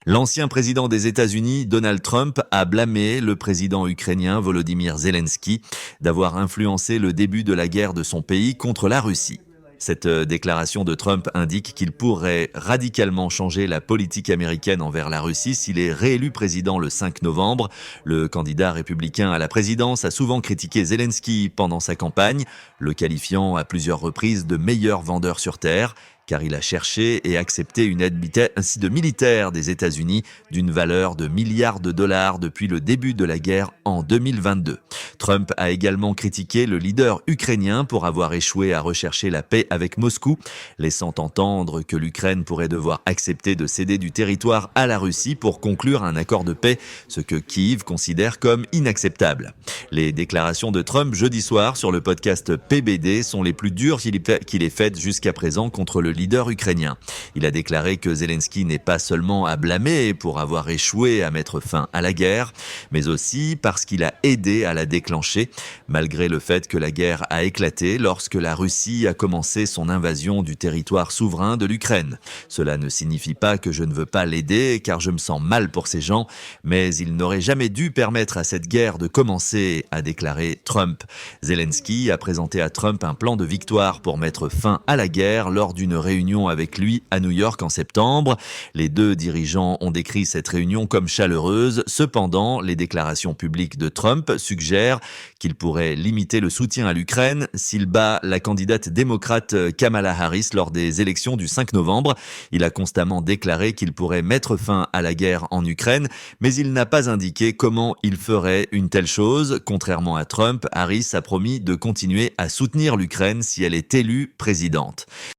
L'ancien président des États-Unis, Donald Trump, a blâmé le président ukrainien Volodymyr Zelensky d'avoir influencé le début de la guerre de son pays contre la Russie. Cette déclaration de Trump indique qu'il pourrait radicalement changer la politique américaine envers la Russie s'il est réélu président le 5 novembre. Le candidat républicain à la présidence a souvent critiqué Zelensky pendant sa campagne, le qualifiant à plusieurs reprises de meilleur vendeur sur Terre, car il a cherché et accepté une aide militaire des États-Unis d'une valeur de milliards de dollars depuis le début de la guerre en 2022. Trump a également critiqué le leader ukrainien pour avoir échoué à rechercher la paix avec Moscou, laissant entendre que l'Ukraine pourrait devoir accepter de céder du territoire à la Russie pour conclure un accord de paix, ce que Kiev considère comme inacceptable. Les déclarations de Trump jeudi soir sur le podcast PBD sont les plus dures qu'il ait faites jusqu'à présent contre le leader ukrainien. Il a déclaré que Zelensky n'est pas seulement à blâmer pour avoir échoué à mettre fin à la guerre, mais aussi parce qu'il a aidé à la déclencher, malgré le fait que la guerre a éclaté lorsque la Russie a commencé son invasion du territoire souverain de l'Ukraine. Cela ne signifie pas que je ne veux pas l'aider, car je me sens mal pour ces gens, mais il n'aurait jamais dû permettre à cette guerre de commencer, a déclaré Trump. Zelensky a présenté à Trump un plan de victoire pour mettre fin à la guerre lors d'une réunion avec lui à New York en septembre. Les deux dirigeants ont décrit cette réunion comme chaleureuse. Cependant, les déclarations publiques de Trump suggèrent qu'il pourrait limiter le soutien à l'Ukraine s'il bat la candidate démocrate Kamala Harris lors des élections du 5 novembre. Il a constamment déclaré qu'il pourrait mettre fin à la guerre en Ukraine, mais il n'a pas indiqué comment il ferait une telle chose. Contrairement à Trump, Harris a promis de continuer à soutenir l'Ukraine si elle est élue présidente.